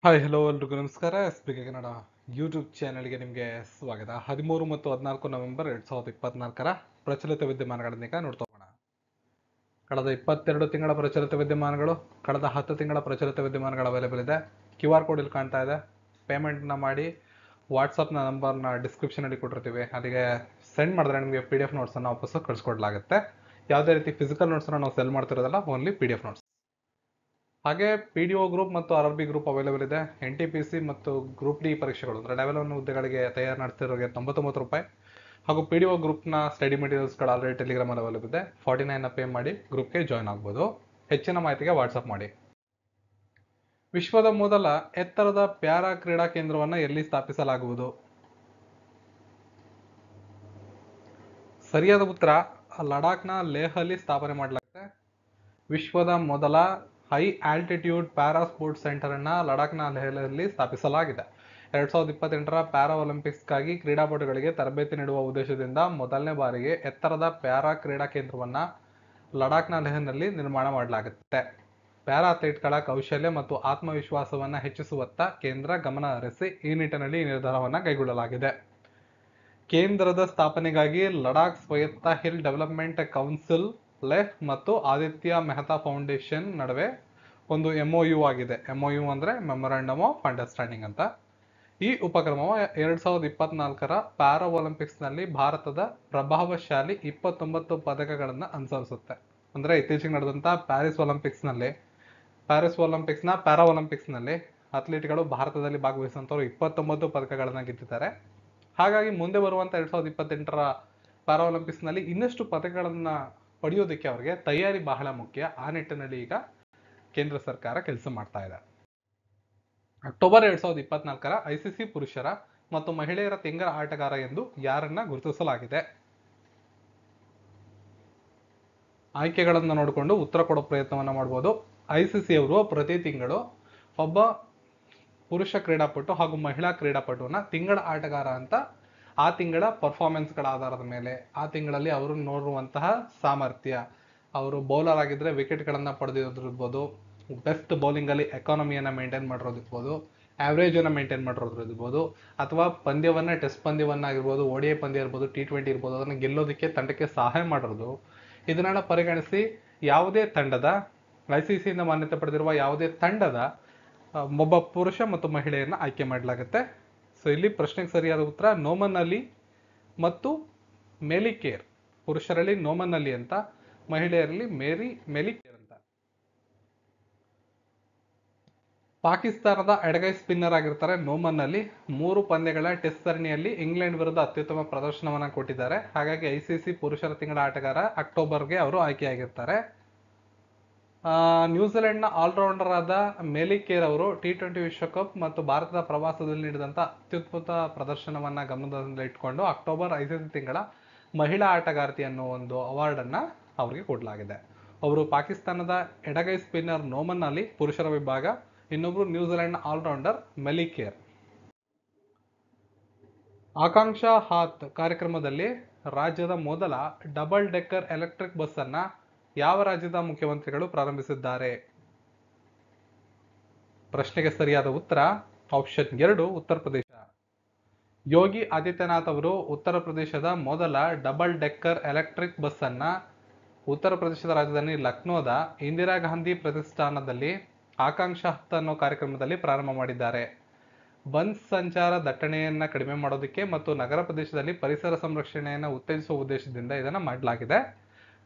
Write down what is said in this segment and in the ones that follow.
Hi hello ಎಲ್ರಿಗೂ ನಮಸ್ಕಾರ. S B K Kannada YouTube ಚಾನೆಲ್ಗೆ ನಿಮಗೆ ಸ್ವಾಗತ. 13 ಮತ್ತು 14 ನವೆಂಬರ್ 2024 ಪ್ರಚಲಿತ ವಿದ್ಯಮಾನಗಳನ್ನೀಗ ನೋಡ್ತಾ ಹೋಗೋಣ. ಕಳೆದ 22 ತಿಂಗಳ ಪ್ರಚಲಿತ ವಿದ್ಯಮಾನಗಳು, ಕಳೆದ 10 ತಿಂಗಳ ಪ್ರಚಲಿತ ವಿದ್ಯಮಾನಗಳು ಅವೈಲೇಬಲ್ ಇದೆ. ಕ್ಯೂ ಆರ್ ಕೋಡ್ ಇಲ್ಲಿ ಕಾಣ್ತಾ ಇದೆ. ಪೇಮೆಂಟ್ನ ಮಾಡಿ ವಾಟ್ಸಪ್ನ ನಂಬರ್ನ ಡಿಸ್ಕ್ರಿಪ್ಷನಲ್ಲಿ ಕೊಟ್ಟಿರ್ತೀವಿ. ಅಲ್ಲಿಗೆ ಸೆಂಡ್ ಮಾಡಿದ್ರೆ ನಿಮಗೆ ಪಿ ಡಿ ಎಫ್ ನೋಟ್ಸನ್ನು ವಾಪಸ್ಸು ಕಳಿಸ್ಕೊಡ್ಲಾಗುತ್ತೆ. ಯಾವುದೇ ರೀತಿ ಫಿಸಿಕಲ್ ನೋಟ್ಸನ್ನು ನಾವು ಸೆಲ್ ಮಾಡ್ತಿರೋದಲ್ಲ, only P D F notes. ಹಾಗೆ ಪಿ ಡಿ ಒ ಗ್ರೂಪ್ ಮತ್ತು R R B group available ಇದೆ. ಎನ್ ಟಿ ಪಿ ಸಿ ಮತ್ತು ಗ್ರೂಪ್ ಡಿ ಪರೀಕ್ಷೆಗಳು ಅಂದರೆ ಲೆವೆಲ್ 1 ಹುದ್ದೆಗಳಿಗೆ ತಯಾರು ನಡೆಸ್ತಿರೋರಿಗೆ 99 ರೂಪಾಯಿ. ಹಾಗೂ ಪಿ ಡಿ ಒ ಗ್ರೂಪ್ನ ಸ್ಟಡಿ ಮೆಟೀರಿಯಲ್ಸ್ಗಳು ಆಲ್ರೆಡಿ ಟೆಲಿಗ್ರಾಮಲ್ಲಿ ಅವೈಲೇಬಲ್ ಇದೆ. 49ನ ಪೇ ಮಾಡಿ ಗ್ರೂಪ್ಗೆ ಜಾಯ್ನ್ ಆಗ್ಬೋದು. ಹೆಚ್ಚಿನ ಮಾಹಿತಿಗೆ ವಾಟ್ಸಪ್ ಮಾಡಿ. ವಿಶ್ವದ ಮೊದಲ ಎತ್ತರದ ಪ್ಯಾರಾ ಕ್ರೀಡಾ ಕೇಂದ್ರವನ್ನು ಎಲ್ಲಿ ಸ್ಥಾಪಿಸಲಾಗುವುದು? ಸರಿಯಾದ ಉತ್ತರ ಲಡಾಖ್ನ ಲೇಹಲ್ಲಿ ಸ್ಥಾಪನೆ ಮಾಡಲಾಗುತ್ತೆ. ವಿಶ್ವದ ಮೊದಲ high altitude para sports centre ಅನ್ನ ಲಡಾಖ್ನ ಲೇಹ್ನಲ್ಲಿ ಸ್ಥಾಪಿಸಲಾಗಿದೆ. 2028ರ ಪ್ಯಾರಾ ಒಲಿಂಪಿಕ್ಸ್ಗಾಗಿ ಕ್ರೀಡಾಪಟುಗಳಿಗೆ ತರಬೇತಿ ನೀಡುವ ಉದ್ದೇಶದಿಂದ ಮೊದಲನೇ ಬಾರಿಗೆ ಎತ್ತರದ ಪ್ಯಾರಾ ಕ್ರೀಡಾ ಕೇಂದ್ರವನ್ನ ಲಡಾಖ್ನ ಲೇಹ್ನಲ್ಲಿ ನಿರ್ಮಾಣ ಮಾಡಲಾಗುತ್ತೆ. ಪ್ಯಾರಾ ಅಥ್ಲೀಟ್ಗಳ ಕೌಶಲ್ಯ ಮತ್ತು ಆತ್ಮವಿಶ್ವಾಸವನ್ನ ಹೆಚ್ಚಿಸುವತ್ತ ಕೇಂದ್ರ ಗಮನ ಹರಿಸಿ ಈ ನಿಟ್ಟಿನಲ್ಲಿ ಈ ನಿರ್ಧಾರವನ್ನ ಕೈಗೊಳ್ಳಲಾಗಿದೆ. ಕೇಂದ್ರದ ಸ್ಥಾಪನೆಗಾಗಿ ಲಡಾಖ್ ಸ್ವಾಯತ್ತ ಹಿಲ್ ಡೆವಲಪ್ಮೆಂಟ್ ಕೌನ್ಸಿಲ್, ಲೇಹ್ ಮತ್ತು ಆದಿತ್ಯ ಮೆಹ್ತಾ ಫೌಂಡೇಶನ್ ನಡುವೆ ಒಂದು MOU ಆಗಿದೆ. MOU ಅಂದ್ರೆ ಮೆಮೊರಾಂಡಮ್ ಆಫ್ ಅಂಡರ್ಸ್ಟ್ಯಾಂಡಿಂಗ್ ಅಂತ. ಈ ಉಪಕ್ರಮವು 2024ರ ಪ್ಯಾರಾ ಒಲಿಂಪಿಕ್ಸ್ನಲ್ಲಿ ಭಾರತದ ಪ್ರಭಾವಶಾಲಿ 29 ಪದಕಗಳನ್ನು ಅನುಸರಿಸುತ್ತೆ. ಅಂದ್ರೆ ಇತ್ತೀಚೆಗೆ ನಡೆದಂತ ಪ್ಯಾರಾ ಒಲಿಂಪಿಕ್ಸ್ನಲ್ಲಿ ಅಥ್ಲೀಟ್ಗಳು ಭಾರತದಲ್ಲಿ ಭಾಗವಹಿಸುವಂತವರು 29 ಪದಕಗಳನ್ನು ಗೆದ್ದಿದ್ದಾರೆ. ಹಾಗಾಗಿ ಮುಂದೆ ಬರುವಂತ 2028ರ ಪ್ಯಾರಾ ಒಲಿಂಪಿಕ್ಸ್ನಲ್ಲಿ ಇನ್ನಷ್ಟು ಪದಕಗಳನ್ನ ಪಡೆಯೋದಕ್ಕೆ ಅವರಿಗೆ ತಯಾರಿ ಬಹಳ ಮುಖ್ಯ. ಆ ನಿಟ್ಟಿನಲ್ಲಿ ಈಗ ಕೇಂದ್ರ ಸರ್ಕಾರ ಕೆಲಸ ಮಾಡ್ತಾ ಇದೆ. ಅಕ್ಟೋಬರ್ 2024ರ ICC ಪುರುಷರ ಮತ್ತು ಮಹಿಳೆಯರ ತಿಂಗಳ ಆಟಗಾರ ಎಂದು ಯಾರನ್ನ ಗುರುತಿಸಲಾಗಿದೆ? ಆಯ್ಕೆಗಳನ್ನು ನೋಡಿಕೊಂಡು ಉತ್ತರ ಕೊಡೋ ಪ್ರಯತ್ನವನ್ನ ಮಾಡಬಹುದು. ICC ಅವರು ಪ್ರತಿ ತಿಂಗಳು ಒಬ್ಬ ಪುರುಷ ಕ್ರೀಡಾಪಟು ಹಾಗೂ ಮಹಿಳಾ ಕ್ರೀಡಾಪಟುವನ್ನ ತಿಂಗಳ ಆಟಗಾರ ಅಂತ ಆ ತಿಂಗಳ ಪರ್ಫಾರ್ಮೆನ್ಸ್ಗಳ ಆಧಾರದ ಮೇಲೆ, ಆ ತಿಂಗಳಲ್ಲಿ ಅವರು ನೋಡುವಂತಹ ಸಾಮರ್ಥ್ಯ, ಅವರು ಬೌಲರ್ ಆಗಿದ್ರೆ ವಿಕೆಟ್ಗಳನ್ನ ಪಡೆದಿರೋದಿರ್ಬೋದು, ಬೆಸ್ಟ್ ಬೌಲಿಂಗ್ ಅಲ್ಲಿ ಎಕಾನಮಿಯನ್ನ ಮೇಂಟೈನ್ ಮಾಡಿರೋದಿರ್ಬೋದು, ಆವ್ರೇಜ್ ಅನ್ನ ಮೇಂಟೈನ್ ಮಾಡಿರೋದಿರ್ಬೋದು, ಅಥವಾ ಪಂದ್ಯವನ್ನ ಟೆಸ್ಟ್ ಪಂದ್ಯವನ್ನಾಗಿರ್ಬೋದು, ODI ಪಂದ್ಯ ಇರ್ಬೋದು, T20 ಇರ್ಬೋದು, ಅದನ್ನ ಗೆಲ್ಲೋದಕ್ಕೆ ತಂಡಕ್ಕೆ ಸಹಾಯ ಮಾಡೋದು, ಇದನ್ನೆಲ್ಲ ಪರಿಗಣಿಸಿ ಯಾವುದೇ ತಂಡದ ICC ಇಂದ ಮಾನ್ಯತೆ ಪಡೆದಿರುವ ಯಾವುದೇ ತಂಡದ ಒಬ್ಬ ಪುರುಷ ಮತ್ತು ಮಹಿಳೆಯನ್ನ ಆಯ್ಕೆ ಮಾಡಲಾಗುತ್ತೆ. ಸೊ ಇಲ್ಲಿ ಪ್ರಶ್ನೆಗೆ ಸರಿಯಾದ ಉತ್ತರ ನೋಮನ್ ಅಲಿ ಮತ್ತು ಮೆಲಿಕೇರ್. ಪುರುಷರಲ್ಲಿ ನೋಮನ್ ಅಲಿ ಅಂತ, ಮಹಿಳೆಯರಲ್ಲಿ ಮೆಲಿಕೇರ್ ಅಂತ. ಪಾಕಿಸ್ತಾನದ ಎಡಗೈ ಸ್ಪಿನ್ನರ್ ಆಗಿರ್ತಾರೆ ನೋಮನ್ ಅಲಿ. 3 ಪಂದ್ಯಗಳ ಟೆಸ್ಟ್ ಸರಣಿಯಲ್ಲಿ ಇಂಗ್ಲೆಂಡ್ ವಿರುದ್ಧ ಅತ್ಯುತ್ತಮ ಪ್ರದರ್ಶನವನ್ನ ಕೊಟ್ಟಿದ್ದಾರೆ. ಹಾಗಾಗಿ ICC ಪುರುಷರ ತಿಂಗಳ ಆಟಗಾರ ಅಕ್ಟೋಬರ್ಗೆ ಅವರು ಆಯ್ಕೆಯಾಗಿರ್ತಾರೆ. ನ್ಯೂಜಿಲೆಂಡ್ನ ಆಲ್ರೌಂಡರ್ ಆದ ಮೆಲಿಕೇರ್ ಅವರು T20 ವಿಶ್ವಕಪ್ ಮತ್ತು ಭಾರತದ ಪ್ರವಾಸದಲ್ಲಿ ನೀಡಿದಂತ ಅತ್ಯುತ್ತಮ ಪ್ರದರ್ಶನವನ್ನ ಗಮನದಲ್ಲಿಟ್ಟುಕೊಂಡು ಅಕ್ಟೋಬರ್ ICC ತಿಂಗಳ ಮಹಿಳಾ ಆಟಗಾರ್ತಿ ಅನ್ನೋ ಒಂದು ಅವಾರ್ಡ್ ಅನ್ನ ಅವರಿಗೆ ಕೊಡಲಾಗಿದೆ. ಅವರು ಪಾಕಿಸ್ತಾನದ ಎಡಗೈ ಸ್ಪಿನ್ನರ್ ನೋಮನ್ ಅಲಿ ಪುರುಷರ ವಿಭಾಗ, ಇನ್ನೊಬ್ರು ನ್ಯೂಜಿಲೆಂಡ್ ಆಲ್ರೌಂಡರ್ ಮೆಲಿಕೇರ್. ಆಕಾಂಕ್ಷಾ ಹಾತ್ ಕಾರ್ಯಕ್ರಮದಲ್ಲಿ ರಾಜ್ಯದ ಮೊದಲ ಡಬಲ್ ಡೆಕ್ಕರ್ ಎಲೆಕ್ಟ್ರಿಕ್ ಬಸ್ ಅನ್ನ ಯಾವ ರಾಜ್ಯದ ಮುಖ್ಯಮಂತ್ರಿಗಳು ಪ್ರಾರಂಭಿಸಿದ್ದಾರೆ? ಪ್ರಶ್ನೆಗೆ ಸರಿಯಾದ ಉತ್ತರ ಆಪ್ಷನ್ 2 ಉತ್ತರ ಪ್ರದೇಶ. ಯೋಗಿ ಆದಿತ್ಯನಾಥ್ ಅವರು ಉತ್ತರ ಪ್ರದೇಶದ ಮೊದಲ ಡಬಲ್ ಡೆಕ್ಕರ್ ಎಲೆಕ್ಟ್ರಿಕ್ ಬಸ್ ಅನ್ನ ಉತ್ತರ ಪ್ರದೇಶದ ರಾಜಧಾನಿ ಲಕ್ನೋದ ಇಂದಿರಾ ಗಾಂಧಿ ಪ್ರತಿಷ್ಠಾನದಲ್ಲಿ ಆಕಾಂಕ್ಷಾ ಹತ್ ಅನ್ನೋ ಕಾರ್ಯಕ್ರಮದಲ್ಲಿ ಪ್ರಾರಂಭ ಮಾಡಿದ್ದಾರೆ. ಬಸ್ ಸಂಚಾರ ದಟ್ಟಣೆಯನ್ನ ಕಡಿಮೆ ಮಾಡೋದಕ್ಕೆ ಮತ್ತು ನಗರ ಪ್ರದೇಶದಲ್ಲಿ ಪರಿಸರ ಸಂರಕ್ಷಣೆಯನ್ನು ಉತ್ತೇಜಿಸುವ ಉದ್ದೇಶದಿಂದ ಇದನ್ನ ಮಾಡಲಾಗಿದೆ.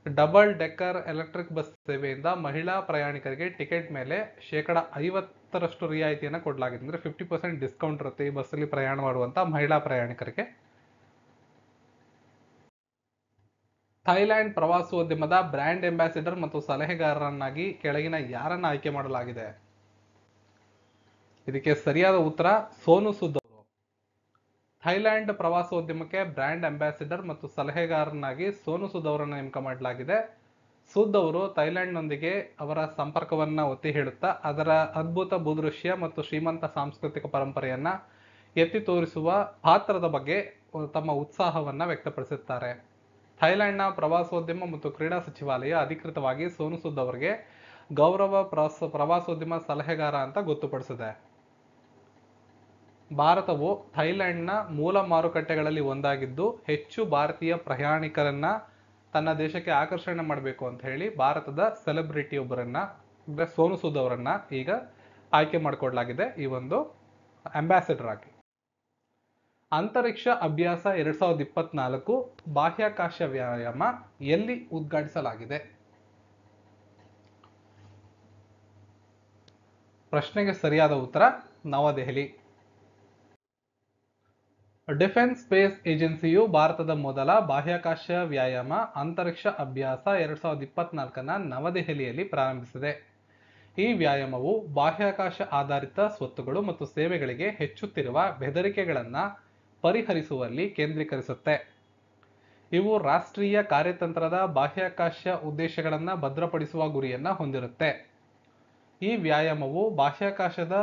ಡಬಲ್ ಡೆಕ್ಕರ್ ಎಲೆಕ್ಟ್ರಿಕ್ ಬಸ್ ಸೇವೆಯಿಂದ ಮಹಿಳಾ ಪ್ರಯಾಣಿಕರಿಗೆ ಟಿಕೆಟ್ ಮೇಲೆ 50% ರಿಯಾಯಿತಿಯನ್ನು ಕೊಡಲಾಗಿದೆ. ಅಂದ್ರೆ 50% ಡಿಸ್ಕೌಂಟ್ ಇರುತ್ತೆ ಈ ಬಸ್ಸಲ್ಲಿ ಪ್ರಯಾಣ ಮಾಡುವಂತ ಮಹಿಳಾ ಪ್ರಯಾಣಿಕರಿಗೆ. ಥೈಲ್ಯಾಂಡ್ ಪ್ರವಾಸೋದ್ಯಮದ ಬ್ರ್ಯಾಂಡ್ ಅಂಬಾಸಿಡರ್ ಮತ್ತು ಸಲಹೆಗಾರರನ್ನಾಗಿ ಕೆಳಗಿನ ಯಾರನ್ನ ಆಯ್ಕೆ ಮಾಡಲಾಗಿದೆ? ಇದಕ್ಕೆ ಸರಿಯಾದ ಉತ್ತರ ಸೋನು ಸುದ್ ಅವರು. ಥೈಲ್ಯಾಂಡ್ ಪ್ರವಾಸೋದ್ಯಮಕ್ಕೆ ಬ್ರ್ಯಾಂಡ್ ಅಂಬಾಸಿಡರ್ ಮತ್ತು ಸಲಹೆಗಾರನಾಗಿ ಸೋನು ಸುದ್ ಅವರನ್ನು ನೇಮಕ ಮಾಡಲಾಗಿದೆ. ಸುದ್ ಅವರು ಥೈಲ್ಯಾಂಡ್ನೊಂದಿಗೆ ಅವರ ಸಂಪರ್ಕವನ್ನ ಒತ್ತಿ ಹೇಳುತ್ತಾ ಅದರ ಅದ್ಭುತ ಭೂದೃಶ್ಯ ಮತ್ತು ಶ್ರೀಮಂತ ಸಾಂಸ್ಕೃತಿಕ ಪರಂಪರೆಯನ್ನ ಎತ್ತಿ ತೋರಿಸುವ ಪಾತ್ರದ ಬಗ್ಗೆ ತಮ್ಮ ಉತ್ಸಾಹವನ್ನ ವ್ಯಕ್ತಪಡಿಸುತ್ತಾರೆ. ಥೈಲ್ಯಾಂಡ್ನ ಪ್ರವಾಸೋದ್ಯಮ ಮತ್ತು ಕ್ರೀಡಾ ಸಚಿವಾಲಯ ಅಧಿಕೃತವಾಗಿ ಸೋನು ಸುದ್ ಅವರಿಗೆ ಗೌರವ ಪ್ರವಾಸೋದ್ಯಮ ಸಲಹೆಗಾರ ಅಂತ ಗೊತ್ತುಪಡಿಸಿದೆ. ಭಾರತವು ಥೈಲ್ಯಾಂಡ್ನ ಮೂಲ ಮಾರುಕಟ್ಟೆಗಳಲ್ಲಿ ಒಂದಾಗಿದ್ದು ಹೆಚ್ಚು ಭಾರತೀಯ ಪ್ರಯಾಣಿಕರನ್ನ ತನ್ನ ದೇಶಕ್ಕೆ ಆಕರ್ಷಣೆ ಮಾಡಬೇಕು ಅಂತ ಹೇಳಿ ಭಾರತದ ಸೆಲೆಬ್ರಿಟಿ ಒಬ್ಬರನ್ನ ಅಂದ್ರೆ ಸೋನು ಸೂದ್ ಅವರನ್ನ ಈಗ ಆಯ್ಕೆ ಮಾಡಿಕೊಳ್ಳಲಾಗಿದೆ ಈ ಒಂದು ಅಂಬಾಸಿಡರ್ ಆಗಿ. ಅಂತರಿಕ್ಷ ಅಭ್ಯಾಸ 2024 ಬಾಹ್ಯಾಕಾಶ ವ್ಯಾಯಾಮ ಎಲ್ಲಿ ಉದ್ಘಾಟಿಸಲಾಗಿದೆ? ಪ್ರಶ್ನೆಗೆ ಸರಿಯಾದ ಉತ್ತರ ನವದೆಹಲಿ. ಡಿಫೆನ್ಸ್ ಸ್ಪೇಸ್ ಏಜೆನ್ಸಿಯು ಭಾರತದ ಮೊದಲ ಬಾಹ್ಯಾಕಾಶ ವ್ಯಾಯಾಮ ಅಂತರಿಕ್ಷ ಅಭ್ಯಾಸ 2024ನ ನವದೆಹಲಿಯಲ್ಲಿ ಪ್ರಾರಂಭಿಸಿದೆ. ಈ ವ್ಯಾಯಾಮವು ಬಾಹ್ಯಾಕಾಶ ಆಧಾರಿತ ಸ್ವತ್ತುಗಳು ಮತ್ತು ಸೇವೆಗಳಿಗೆ ಹೆಚ್ಚುತ್ತಿರುವ ಬೆದರಿಕೆಗಳನ್ನು ಪರಿಹರಿಸುವಲ್ಲಿ ಕೇಂದ್ರೀಕರಿಸುತ್ತೆ. ಇವು ರಾಷ್ಟ್ರೀಯ ಕಾರ್ಯತಂತ್ರದ ಬಾಹ್ಯಾಕಾಶ ಉದ್ದೇಶಗಳನ್ನು ಭದ್ರಪಡಿಸುವ ಗುರಿಯನ್ನು ಹೊಂದಿರುತ್ತೆ. ಈ ವ್ಯಾಯಾಮವು ಬಾಹ್ಯಾಕಾಶದ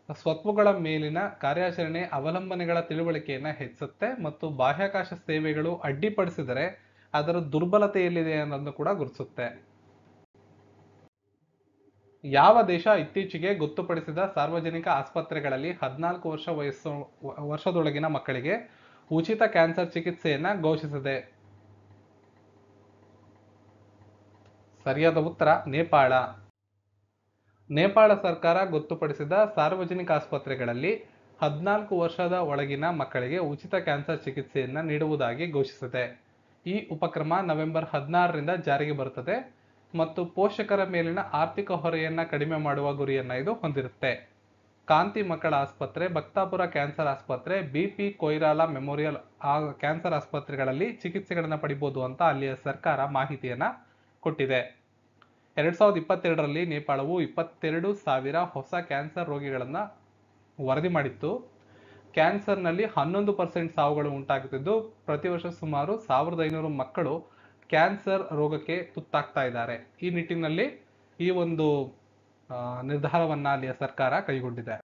ಸ್ವತ್ತುಗಳ ಮೇಲಿನ ಕಾರ್ಯಾಚರಣೆ ಅವಲಂಬನೆಗಳ ತಿಳುವಳಿಕೆಯನ್ನು ಹೆಚ್ಚಿಸುತ್ತೆ ಮತ್ತು ಬಾಹ್ಯಾಕಾಶ ಸೇವೆಗಳು ಅಡ್ಡಿಪಡಿಸಿದರೆ ಅದರ ದುರ್ಬಲತೆ ಎಲ್ಲಿದೆ ಅನ್ನೋದನ್ನು ಕೂಡ ಗುರುತಿಸುತ್ತೆ. ಯಾವ ದೇಶ ಇತ್ತೀಚೆಗೆ ಗೊತ್ತುಪಡಿಸಿದ ಸಾರ್ವಜನಿಕ ಆಸ್ಪತ್ರೆಗಳಲ್ಲಿ 14 ವರ್ಷದೊಳಗಿನ ಮಕ್ಕಳಿಗೆ ಉಚಿತ ಕ್ಯಾನ್ಸರ್ ಚಿಕಿತ್ಸೆಯನ್ನ ಘೋಷಿಸಿದೆ? ಸರಿಯಾದ ಉತ್ತರ ನೇಪಾಳ. ನೇಪಾಳ ಸರ್ಕಾರ ಗೊತ್ತುಪಡಿಸಿದ ಸಾರ್ವಜನಿಕ ಆಸ್ಪತ್ರೆಗಳಲ್ಲಿ 14 ವರ್ಷದ ಒಳಗಿನ ಮಕ್ಕಳಿಗೆ ಉಚಿತ ಕ್ಯಾನ್ಸರ್ ಚಿಕಿತ್ಸೆಯನ್ನ ನೀಡುವುದಾಗಿ ಘೋಷಿಸಿದೆ. ಈ ಉಪಕ್ರಮ ನವೆಂಬರ್ 16ರಿಂದ ಜಾರಿಗೆ ಬರುತ್ತದೆ ಮತ್ತು ಪೋಷಕರ ಮೇಲಿನ ಆರ್ಥಿಕ ಹೊರೆಯನ್ನ ಕಡಿಮೆ ಮಾಡುವ ಗುರಿಯನ್ನ ಇದು ಹೊಂದಿರುತ್ತೆ. ಕಾಂತಿ ಮಕ್ಕಳ ಆಸ್ಪತ್ರೆ, ಭಕ್ತಾಪುರ ಕ್ಯಾನ್ಸರ್ ಆಸ್ಪತ್ರೆ, ಬಿಪಿ ಕೊಯ್ರಾಲ ಮೆಮೋರಿಯಲ್ ಕ್ಯಾನ್ಸರ್ ಆಸ್ಪತ್ರೆಗಳಲ್ಲಿ ಚಿಕಿತ್ಸೆಗಳನ್ನ ಪಡಿಬಹುದು ಅಂತ ಅಲ್ಲಿಯ ಸರ್ಕಾರ ಮಾಹಿತಿಯನ್ನ ಕೊಟ್ಟಿದೆ. 2022ರಲ್ಲಿ ನೇಪಾಳವು 22,000 ಹೊಸ ಕ್ಯಾನ್ಸರ್ ರೋಗಿಗಳನ್ನ ವರದಿ ಮಾಡಿತ್ತು. ಕ್ಯಾನ್ಸರ್ನಲ್ಲಿ 11% ಸಾವುಗಳು ಉಂಟಾಗುತ್ತಿದ್ದು ಪ್ರತಿ ವರ್ಷ ಸುಮಾರು 1,500 ಮಕ್ಕಳು ಕ್ಯಾನ್ಸರ್ ರೋಗಕ್ಕೆ ತುತ್ತಾಗ್ತಾ ಇದ್ದಾರೆ. ಈ ನಿಟ್ಟಿನಲ್ಲಿ ಈ ಒಂದು ನಿರ್ಧಾರವನ್ನ ಅಲ್ಲಿಯ ಸರ್ಕಾರ ಕೈಗೊಂಡಿದೆ.